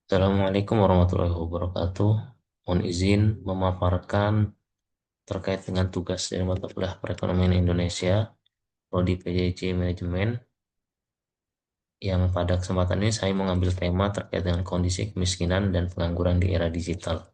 Assalamualaikum warahmatullahi wabarakatuh. Mohon izin memaparkan terkait dengan tugas dari mata kuliah perekonomian Indonesia, Prodi PJJ Manajemen, yang pada kesempatan ini saya mengambil tema terkait dengan kondisi kemiskinan dan pengangguran di era digital.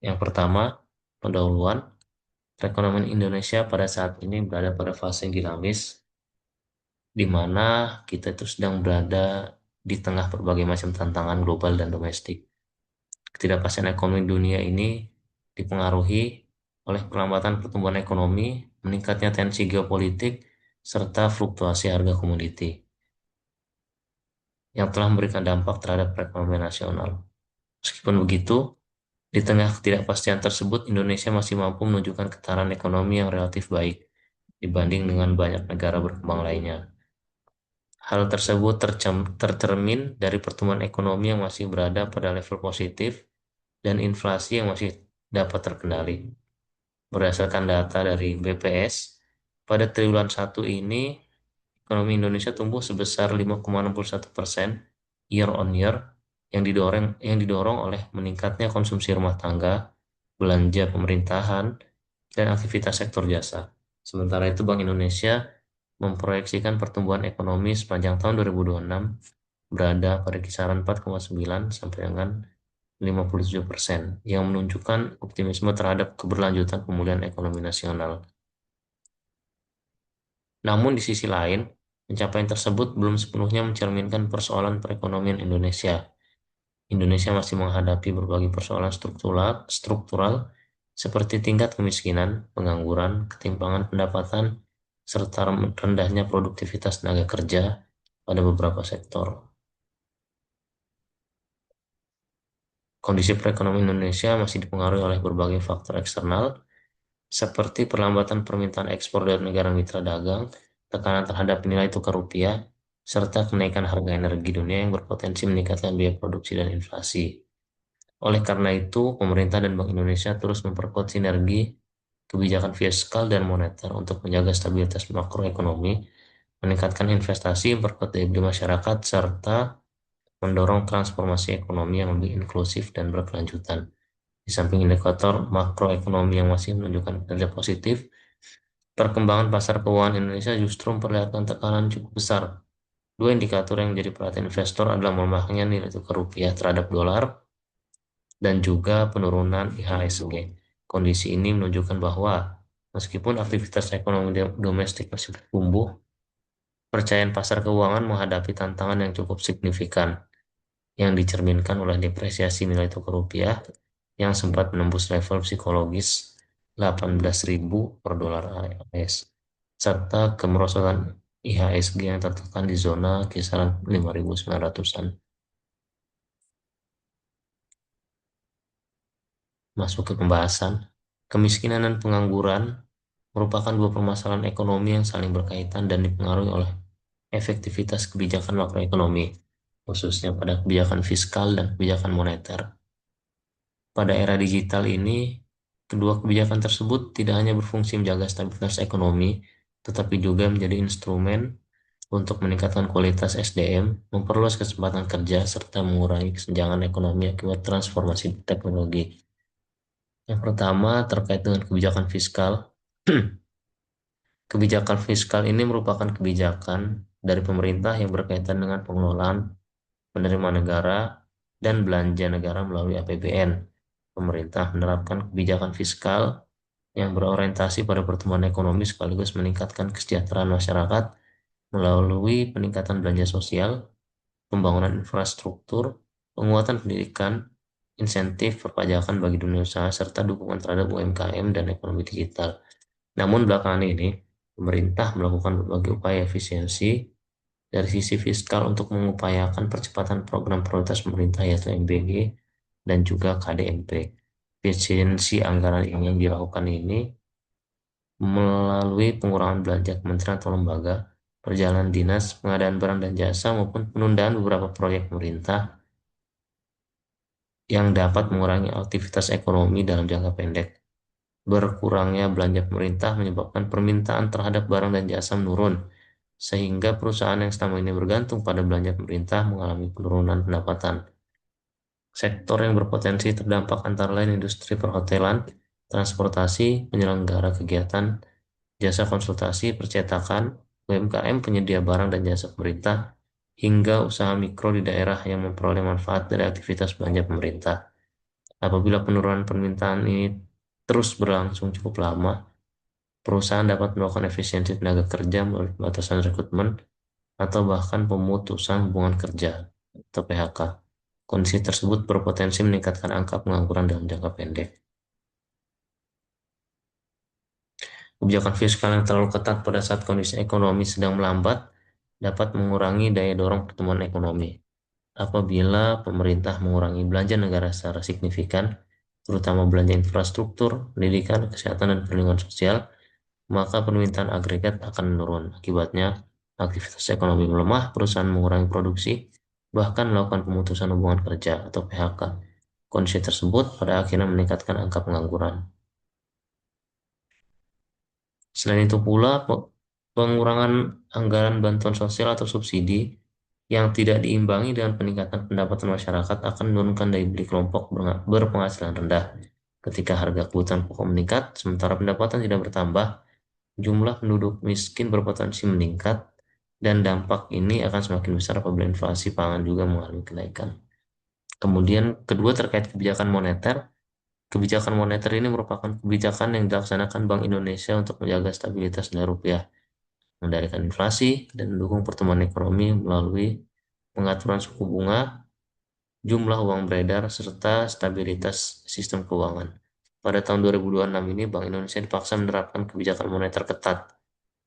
Yang pertama, pendahuluan, perekonomian Indonesia pada saat ini berada pada fase yang dinamis, di mana kita itu sedang berada di tengah berbagai macam tantangan global dan domestik. Ketidakpastian ekonomi dunia ini dipengaruhi oleh perlambatan pertumbuhan ekonomi, meningkatnya tensi geopolitik, serta fluktuasi harga komoditi yang telah memberikan dampak terhadap perekonomian nasional. Meskipun begitu, di tengah ketidakpastian tersebut, Indonesia masih mampu menunjukkan ketahanan ekonomi yang relatif baik dibanding dengan banyak negara berkembang lainnya. Hal tersebut tercermin dari pertumbuhan ekonomi yang masih berada pada level positif dan inflasi yang masih dapat terkendali. Berdasarkan data dari BPS, pada triwulan 1 ini ekonomi Indonesia tumbuh sebesar 5,61% year on year yang didorong oleh meningkatnya konsumsi rumah tangga, belanja pemerintahan, dan aktivitas sektor jasa. Sementara itu Bank Indonesia memproyeksikan pertumbuhan ekonomi sepanjang tahun 2026 berada pada kisaran 4,9 sampai dengan 57% yang menunjukkan optimisme terhadap keberlanjutan pemulihan ekonomi nasional. Namun di sisi lain, pencapaian tersebut belum sepenuhnya mencerminkan persoalan perekonomian Indonesia. Indonesia masih menghadapi berbagai persoalan struktural seperti tingkat kemiskinan, pengangguran, ketimpangan pendapatan, serta rendahnya produktivitas tenaga kerja pada beberapa sektor. Kondisi perekonomian Indonesia masih dipengaruhi oleh berbagai faktor eksternal, seperti perlambatan permintaan ekspor dari negara mitra dagang, tekanan terhadap nilai tukar rupiah, serta kenaikan harga energi dunia yang berpotensi meningkatkan biaya produksi dan inflasi. Oleh karena itu, pemerintah dan Bank Indonesia terus memperkuat sinergi kebijakan fiskal dan moneter untuk menjaga stabilitas makroekonomi, meningkatkan investasi, memperkuat daya beli masyarakat, serta mendorong transformasi ekonomi yang lebih inklusif dan berkelanjutan. Di samping indikator makroekonomi yang masih menunjukkan kinerja positif, perkembangan pasar keuangan Indonesia justru memperlihatkan tekanan cukup besar. Dua indikator yang menjadi perhatian investor adalah melemahnya nilai tukar rupiah terhadap dolar dan juga penurunan IHSG. Kondisi ini menunjukkan bahwa meskipun aktivitas ekonomi domestik masih tumbuh, percayaan pasar keuangan menghadapi tantangan yang cukup signifikan yang dicerminkan oleh depresiasi nilai tukar rupiah yang sempat menembus level psikologis 18.000 per dolar AS, serta kemerosotan IHSG yang tertekan di zona kisaran 5.900-an. Masuk ke pembahasan, kemiskinan dan pengangguran merupakan dua permasalahan ekonomi yang saling berkaitan dan dipengaruhi oleh efektivitas kebijakan makroekonomi, khususnya pada kebijakan fiskal dan kebijakan moneter. Pada era digital ini, kedua kebijakan tersebut tidak hanya berfungsi menjaga stabilitas ekonomi, tetapi juga menjadi instrumen untuk meningkatkan kualitas SDM, memperluas kesempatan kerja, serta mengurangi kesenjangan ekonomi akibat transformasi teknologi. Yang pertama, terkait dengan kebijakan fiskal. Kebijakan fiskal ini merupakan kebijakan dari pemerintah yang berkaitan dengan pengelolaan penerimaan negara dan belanja negara melalui APBN. Pemerintah menerapkan kebijakan fiskal yang berorientasi pada pertumbuhan ekonomi sekaligus meningkatkan kesejahteraan masyarakat melalui peningkatan belanja sosial, pembangunan infrastruktur, penguatan pendidikan, insentif perpajakan bagi dunia usaha, serta dukungan terhadap UMKM dan ekonomi digital. Namun belakangan ini, pemerintah melakukan berbagai upaya efisiensi dari sisi fiskal untuk mengupayakan percepatan program prioritas pemerintah yaitu MBG dan juga KDMP. Efisiensi anggaran yang dilakukan ini melalui pengurangan belanja kementerian atau lembaga, perjalanan dinas, pengadaan barang dan jasa, maupun penundaan beberapa proyek pemerintah yang dapat mengurangi aktivitas ekonomi dalam jangka pendek. Berkurangnya belanja pemerintah menyebabkan permintaan terhadap barang dan jasa menurun, sehingga perusahaan yang selama ini bergantung pada belanja pemerintah mengalami penurunan pendapatan. Sektor yang berpotensi terdampak antara lain industri perhotelan, transportasi, penyelenggara kegiatan, jasa konsultasi, percetakan, UMKM penyedia barang dan jasa pemerintah, hingga usaha mikro di daerah yang memperoleh manfaat dari aktivitas belanja pemerintah. Apabila penurunan permintaan ini terus berlangsung cukup lama, perusahaan dapat melakukan efisiensi tenaga kerja melalui pembatasan rekrutmen atau bahkan pemutusan hubungan kerja atau PHK. Kondisi tersebut berpotensi meningkatkan angka pengangguran dalam jangka pendek. Kebijakan fiskal yang terlalu ketat pada saat kondisi ekonomi sedang melambat dapat mengurangi daya dorong pertumbuhan ekonomi. Apabila pemerintah mengurangi belanja negara secara signifikan, terutama belanja infrastruktur, pendidikan, kesehatan, dan perlindungan sosial, maka permintaan agregat akan menurun. Akibatnya, aktivitas ekonomi melemah, perusahaan mengurangi produksi, bahkan melakukan pemutusan hubungan kerja atau PHK. Kondisi tersebut pada akhirnya meningkatkan angka pengangguran. Selain itu pula, pengurangan anggaran bantuan sosial atau subsidi yang tidak diimbangi dengan peningkatan pendapatan masyarakat akan menurunkan daya beli kelompok berpenghasilan rendah. Ketika harga kebutuhan pokok meningkat, sementara pendapatan tidak bertambah, jumlah penduduk miskin berpotensi meningkat, dan dampak ini akan semakin besar apabila inflasi pangan juga mengalami kenaikan. Kemudian, kedua terkait kebijakan moneter. Kebijakan moneter ini merupakan kebijakan yang dilaksanakan Bank Indonesia untuk menjaga stabilitas nilai rupiah, mengendalikan inflasi, dan mendukung pertumbuhan ekonomi melalui pengaturan suku bunga, jumlah uang beredar, serta stabilitas sistem keuangan. Pada tahun 2026 ini, Bank Indonesia dipaksa menerapkan kebijakan moneter ketat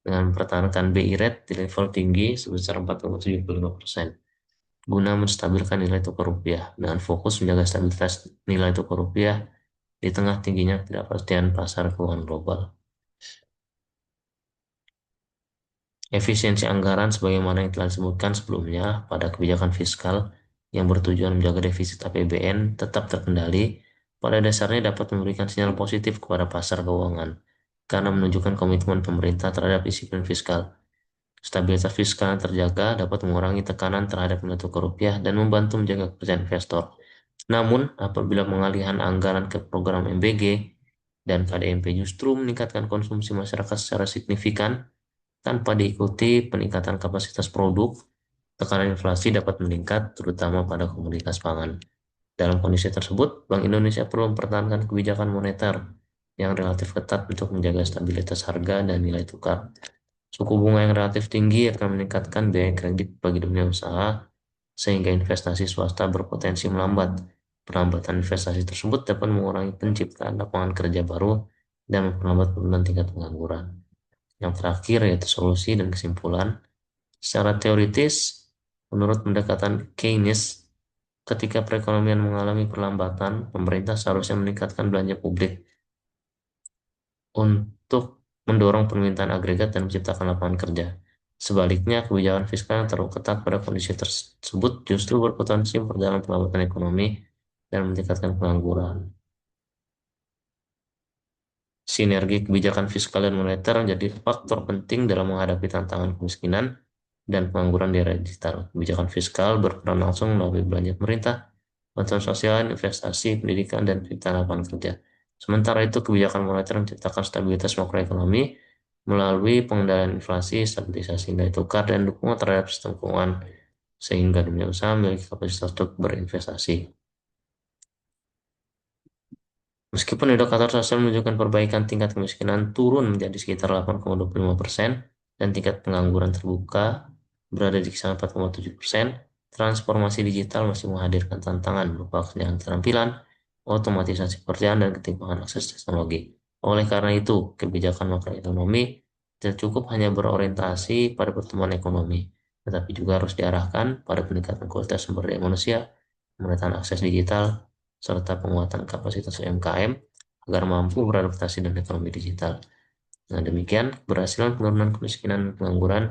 dengan mempertahankan BI rate di level tinggi sebesar 4,75% guna menstabilkan nilai tukar rupiah dengan fokus menjaga stabilitas nilai tukar rupiah di tengah tingginya ketidakpastian pasar keuangan global. Efisiensi anggaran sebagaimana yang telah disebutkan sebelumnya pada kebijakan fiskal yang bertujuan menjaga defisit APBN tetap terkendali, pada dasarnya dapat memberikan sinyal positif kepada pasar keuangan karena menunjukkan komitmen pemerintah terhadap disiplin fiskal. Stabilitas fiskal yang terjaga dapat mengurangi tekanan terhadap nilai tukar rupiah dan membantu menjaga kepercayaan investor. Namun, apabila pengalihan anggaran ke program MBG dan KDMP justru meningkatkan konsumsi masyarakat secara signifikan tanpa diikuti peningkatan kapasitas produk, tekanan inflasi dapat meningkat, terutama pada komoditas pangan. Dalam kondisi tersebut, Bank Indonesia perlu mempertahankan kebijakan moneter yang relatif ketat untuk menjaga stabilitas harga dan nilai tukar. Suku bunga yang relatif tinggi akan meningkatkan biaya kredit bagi dunia usaha, sehingga investasi swasta berpotensi melambat. Perlambatan investasi tersebut dapat mengurangi penciptaan lapangan kerja baru dan memperlambat penurunan tingkat pengangguran. Yang terakhir yaitu solusi dan kesimpulan. Secara teoritis, menurut pendekatan Keynes, ketika perekonomian mengalami perlambatan, pemerintah seharusnya meningkatkan belanja publik untuk mendorong permintaan agregat dan menciptakan lapangan kerja. Sebaliknya, kebijakan fiskal yang terlalu ketat pada kondisi tersebut justru berpotensi memperdalam perlambatan ekonomi dan meningkatkan pengangguran. Sinergi kebijakan fiskal dan moneter menjadi faktor penting dalam menghadapi tantangan kemiskinan dan pengangguran di era digital. Kebijakan fiskal berperan langsung melalui belanja pemerintah, bantuan sosial, investasi, pendidikan, dan penciptaan lapangan kerja. Sementara itu, kebijakan moneter menciptakan stabilitas makroekonomi melalui pengendalian inflasi, stabilisasi nilai tukar, dan dukungan terhadap sistem keuangan sehingga dunia usaha memiliki kapasitas untuk berinvestasi. Meskipun indikator sosial menunjukkan perbaikan, tingkat kemiskinan turun menjadi sekitar 8,25% dan tingkat pengangguran terbuka berada di kisaran 4,7%, transformasi digital masih menghadirkan tantangan berupa kesenjangan keterampilan, otomatisasi pekerjaan, dan ketimpangan akses teknologi. Oleh karena itu, kebijakan makroekonomi tidak cukup hanya berorientasi pada pertumbuhan ekonomi, tetapi juga harus diarahkan pada peningkatan kualitas sumber daya manusia, pemetaan akses digital, serta penguatan kapasitas UMKM agar mampu beradaptasi dengan ekonomi digital. Dengan demikian, keberhasilan penurunan kemiskinan dan pengangguran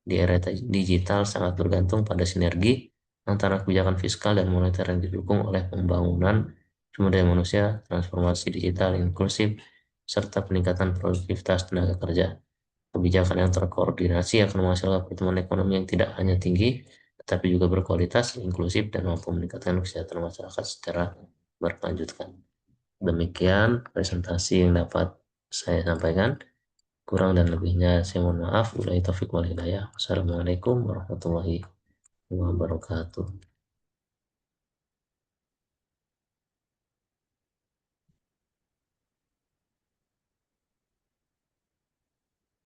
di era digital sangat bergantung pada sinergi antara kebijakan fiskal dan moneter yang didukung oleh pembangunan sumber daya manusia, transformasi digital inklusif, serta peningkatan produktivitas tenaga kerja. Kebijakan yang terkoordinasi akan menghasilkan pertumbuhan ekonomi yang tidak hanya tinggi, tapi juga berkualitas, inklusif, dan mampu meningkatkan kesejahteraan masyarakat secara berkelanjutan. Demikian presentasi yang dapat saya sampaikan. Kurang dan lebihnya saya mohon maaf. Wabillahi taufiq wal hidayah. Wassalamualaikum warahmatullahi wabarakatuh.